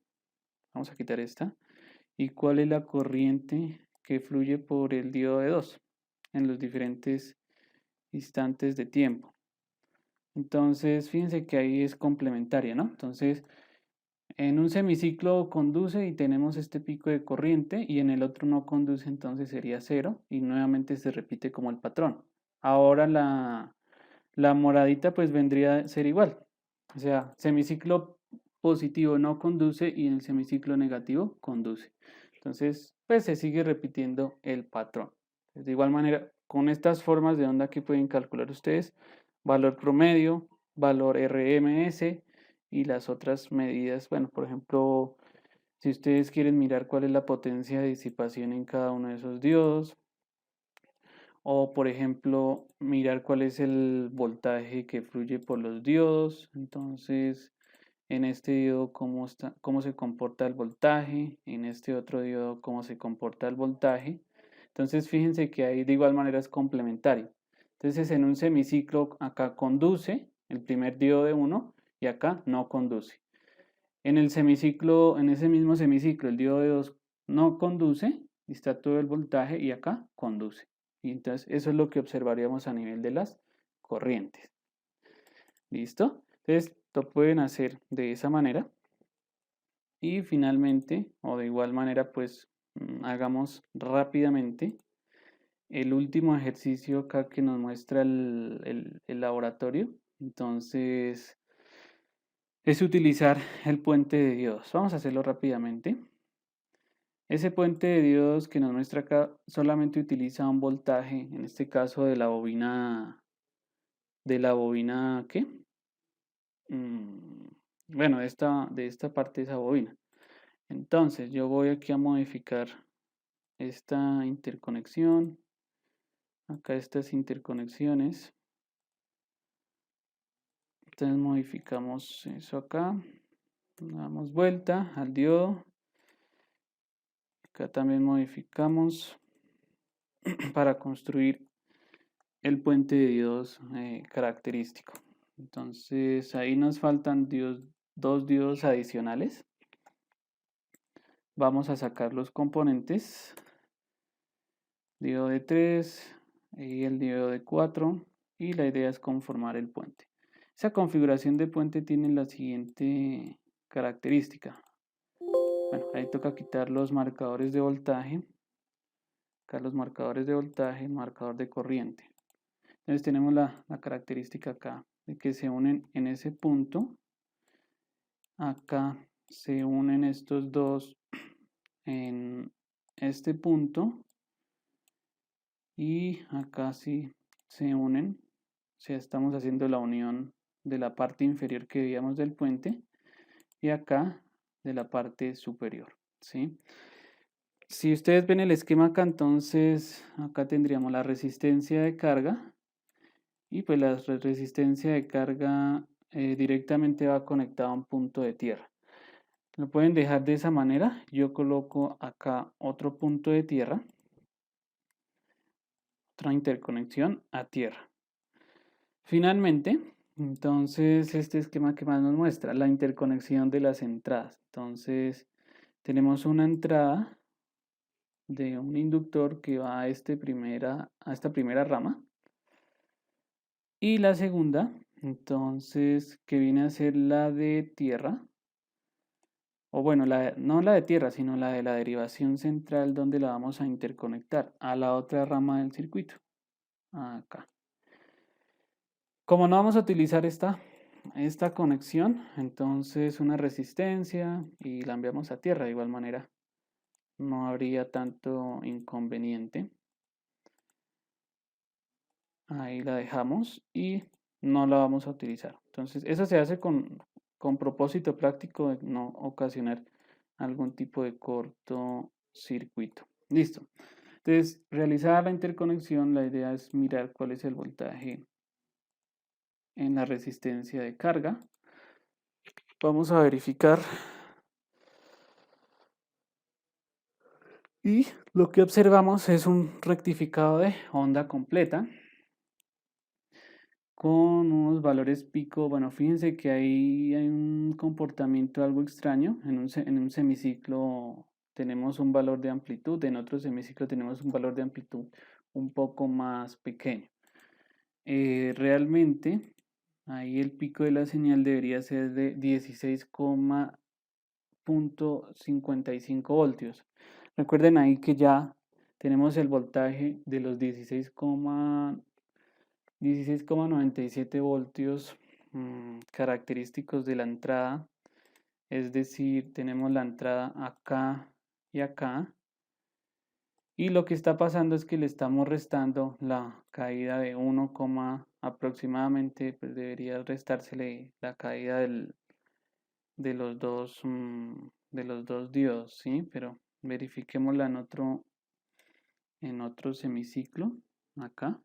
Vamos a quitar esta. Y cuál es la corriente que fluye por el diodo de 2 en los diferentes instantes de tiempo. Entonces, fíjense que ahí es complementaria, ¿no? Entonces, en un semiciclo conduce y tenemos este pico de corriente y en el otro no conduce, entonces sería 0 y nuevamente se repite como el patrón. Ahora la moradita pues vendría a ser igual. O sea, semiciclo positivo no conduce y en el semiciclo negativo conduce. Entonces, pues se sigue repitiendo el patrón. De igual manera, con estas formas de onda que pueden calcular ustedes, valor promedio, valor RMS y las otras medidas. Bueno, por ejemplo, si ustedes quieren mirar cuál es la potencia de disipación en cada uno de esos diodos, o por ejemplo, mirar cuál es el voltaje que fluye por los diodos. Entonces, en este diodo cómo se comporta el voltaje, en este otro diodo cómo se comporta el voltaje. Entonces, fíjense que ahí de igual manera es complementario. Entonces, en un semiciclo acá conduce el primer diodo de 1 y acá no conduce. En el semiciclo, en ese mismo semiciclo, el diodo de 2 no conduce y está todo el voltaje y acá conduce. Y entonces eso es lo que observaríamos a nivel de las corrientes. ¿Listo? Entonces lo pueden hacer de esa manera. Y finalmente, o de igual manera, pues hagamos rápidamente el último ejercicio acá que nos muestra el laboratorio. Entonces, es utilizar el puente de diodos. Vamos a hacerlo rápidamente. Ese puente de diodos que nos muestra acá solamente utiliza un voltaje, en este caso de la bobina, ¿qué? Bueno, de esta parte de esa bobina. Entonces, yo voy aquí a modificar esta interconexión, acá estas interconexiones. Entonces modificamos eso acá, damos vuelta al diodo. Acá también modificamos para construir el puente de diodos característico. Entonces ahí nos faltan dos diodos adicionales. Vamos a sacar los componentes. Diodo de 3 y el diodo de 4. Y la idea es conformar el puente. Esa configuración de puente tiene la siguiente característica. Bueno, ahí toca quitar los marcadores de voltaje. Acá los marcadores de voltaje, el marcador de corriente. Entonces tenemos la característica acá de que se unen en ese punto. Acá se unen estos dos en este punto. Y acá sí se unen. O sea, estamos haciendo la unión de la parte inferior que veíamos del puente y acá de la parte superior, ¿sí? Si ustedes ven el esquema acá, entonces acá tendríamos la resistencia de carga y pues la resistencia de carga directamente va conectada a un punto de tierra. Lo pueden dejar de esa manera. Yo coloco acá otro punto de tierra, otra interconexión a tierra. Finalmente, entonces este esquema que más nos muestra la interconexión de las entradas. Entonces tenemos una entrada de un inductor que va a esta primera rama y la segunda, entonces, que viene a ser la de tierra, o bueno, no la de tierra, sino la de la derivación central donde la vamos a interconectar a la otra rama del circuito, acá. Como no vamos a utilizar esta conexión, entonces una resistencia y la enviamos a tierra de igual manera. No habría tanto inconveniente. Ahí la dejamos y no la vamos a utilizar. Entonces, eso se hace con propósito práctico de no ocasionar algún tipo de cortocircuito. Listo. Entonces, realizada la interconexión, la idea es mirar cuál es el voltaje en la resistencia de carga. Vamos a verificar. Y lo que observamos es un rectificado de onda completa. con unos valores pico. Bueno, fíjense que ahí hay un comportamiento algo extraño. En un semiciclo tenemos un valor de amplitud, en otro semiciclo tenemos un valor de amplitud un poco más pequeño. Realmente, ahí el pico de la señal debería ser de 16,55 voltios. Recuerden ahí que ya tenemos el voltaje de los 16,97 voltios característicos de la entrada. Es decir, tenemos la entrada acá y acá. Y lo que está pasando es que le estamos restando la caída de 1, aproximadamente, pues debería restársele la caída de los dos diodos, ¿sí? Pero verifiquémosla en otro semiciclo, acá.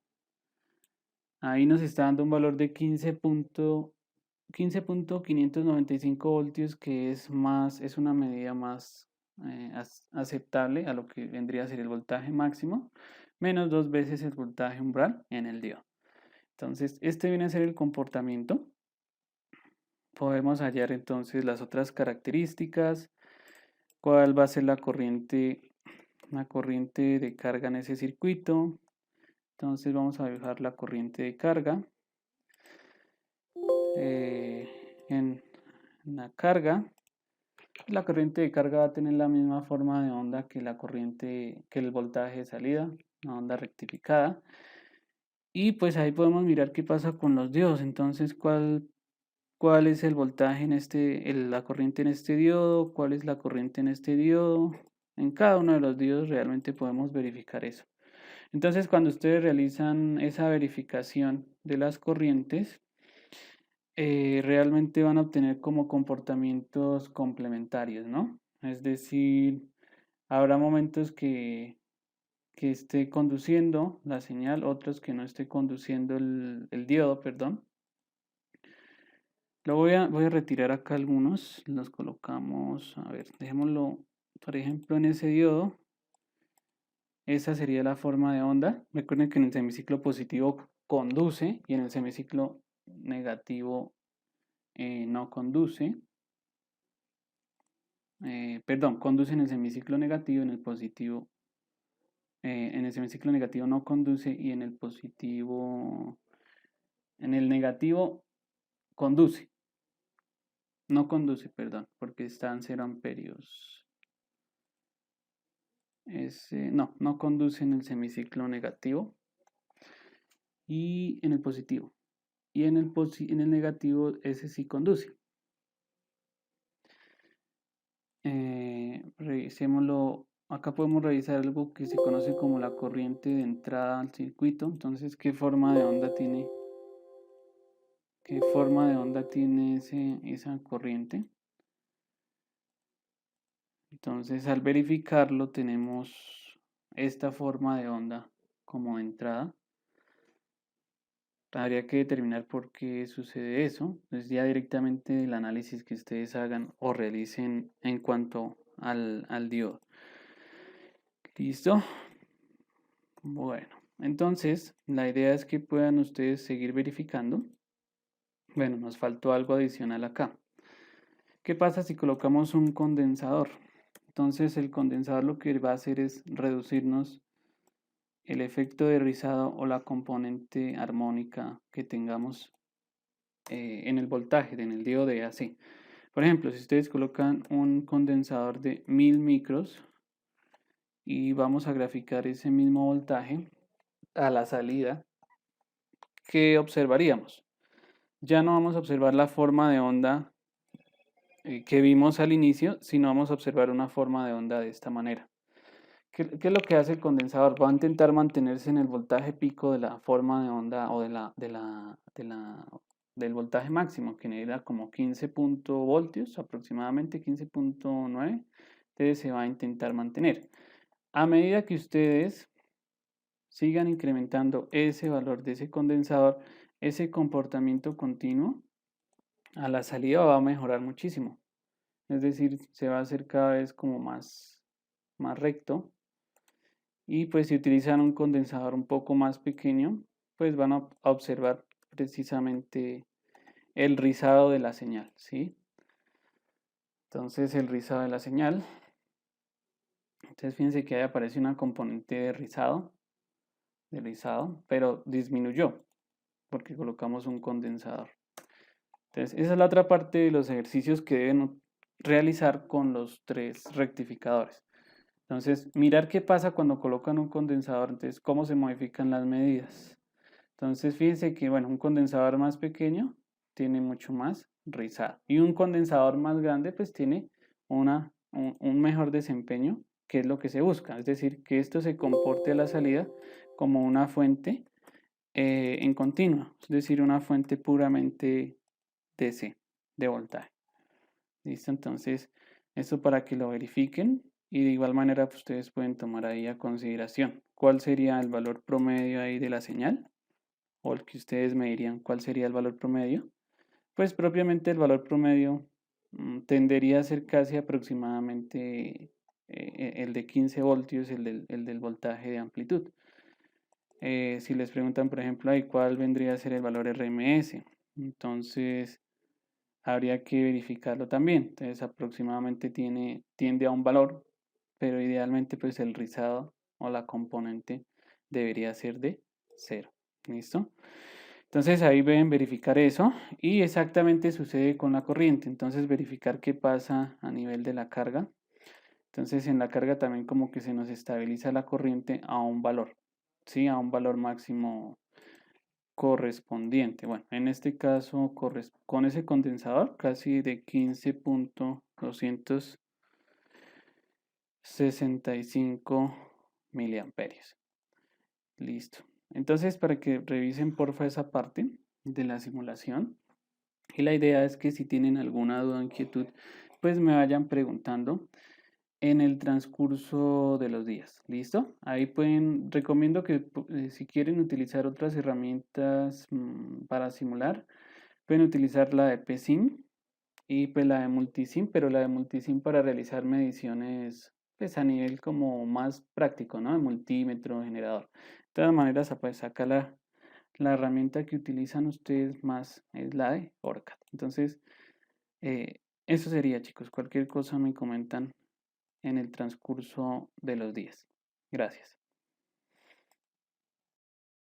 Ahí nos está dando un valor de 15,595 voltios, que es una medida más aceptable a lo que vendría a ser el voltaje máximo, menos 2 veces el voltaje umbral en el diodo. Entonces, este viene a ser el comportamiento. Podemos hallar entonces las otras características, cuál va a ser la corriente de carga en ese circuito. Entonces vamos a dibujar la corriente de carga. En la carga, la corriente de carga va a tener la misma forma de onda que que el voltaje de salida, una onda rectificada. Y pues ahí podemos mirar qué pasa con los diodos. Entonces, cuál es el voltaje en la corriente en este diodo, cuál es la corriente en este diodo. En cada uno de los diodos realmente podemos verificar eso. Entonces, cuando ustedes realizan esa verificación de las corrientes, realmente van a obtener como comportamientos complementarios, ¿no? Es decir, habrá momentos que esté conduciendo la señal, otros que no esté conduciendo el diodo, perdón. Voy a retirar acá algunos, los colocamos, a ver, dejémoslo, por ejemplo, en ese diodo. Esa sería la forma de onda. Recuerden que en el semiciclo positivo conduce y en el semiciclo negativo no conduce. Perdón, conduce en el semiciclo negativo, en el semiciclo negativo no conduce y en el negativo conduce. No conduce, perdón, porque está en 0 amperios. No conduce en el semiciclo negativo y en el positivo. Y en el negativo ese sí conduce. Revisémoslo. Acá podemos revisar algo que se conoce como la corriente de entrada al circuito. Entonces, ¿qué forma de onda tiene? ¿Qué forma de onda tiene esa corriente? Entonces, al verificarlo, tenemos esta forma de onda como entrada. Habría que determinar por qué sucede eso. Pues ya directamente del análisis que ustedes hagan o realicen en cuanto al diodo. ¿Listo? Bueno, entonces la idea es que puedan ustedes seguir verificando. Bueno, nos faltó algo adicional acá. ¿Qué pasa si colocamos un condensador? Entonces el condensador lo que va a hacer es reducirnos el efecto de rizado o la componente armónica que tengamos en el voltaje, en el diodo de AC. Por ejemplo, si ustedes colocan un condensador de 1000 micros y vamos a graficar ese mismo voltaje a la salida, ¿qué observaríamos? Ya no vamos a observar la forma de onda que vimos al inicio, sino vamos a observar una forma de onda de esta manera. ¿Qué es lo que hace el condensador? Va a intentar mantenerse en el voltaje pico de la forma de onda o del voltaje máximo, que era como 15 voltios, aproximadamente 15,9. Entonces se va a intentar mantener. A medida que ustedes sigan incrementando ese valor de ese condensador, ese comportamiento continuo a la salida va a mejorar muchísimo. Es decir, se va a hacer cada vez como más recto. Y pues si utilizan un condensador un poco más pequeño, pues van a observar precisamente el rizado de la señal, ¿sí? Entonces el rizado de la señal, entonces fíjense que ahí aparece una componente de rizado, pero disminuyó porque colocamos un condensador. Entonces esa es la otra parte de los ejercicios que deben realizar con los 3 rectificadores. Entonces, mirar qué pasa cuando colocan un condensador, entonces cómo se modifican las medidas. Entonces, fíjense que, bueno, un condensador más pequeño tiene mucho más rizado y un condensador más grande pues tiene un mejor desempeño, que es lo que se busca. Es decir, que esto se comporte a la salida como una fuente en continua, es decir, una fuente puramente DC, de voltaje. ¿Listo? Entonces, esto para que lo verifiquen y de igual manera pues, ustedes pueden tomar ahí a consideración cuál sería el valor promedio ahí de la señal o el que ustedes me dirían cuál sería el valor promedio. Pues propiamente el valor promedio tendería a ser casi aproximadamente el de 15 voltios, el del voltaje de amplitud. Si les preguntan, por ejemplo, ahí cuál vendría a ser el valor RMS, entonces habría que verificarlo también. Entonces aproximadamente tiende a un valor, pero idealmente pues el rizado o la componente debería ser de 0. ¿Listo? Entonces ahí deben verificar eso y exactamente sucede con la corriente. Entonces verificar qué pasa a nivel de la carga. Entonces en la carga también como que se nos estabiliza la corriente a un valor, ¿sí? A un valor máximo correspondiente. Bueno, en este caso con ese condensador casi de 15.265 miliamperios. Listo. Entonces, para que revisen porfa esa parte de la simulación. Y la idea es que si tienen alguna duda o inquietud, pues me vayan preguntando en el transcurso de los días. ¿Listo? Ahí recomiendo que si quieren utilizar otras herramientas para simular, pueden utilizar la de PSIM y pues la de Multisim, pero la de Multisim para realizar mediciones pues a nivel como más práctico, ¿no? De multímetro, generador. De todas maneras, pues acá la herramienta que utilizan ustedes más es la de ORCAD. Entonces, eso sería, chicos. Cualquier cosa me comentan en el transcurso de los días. Gracias.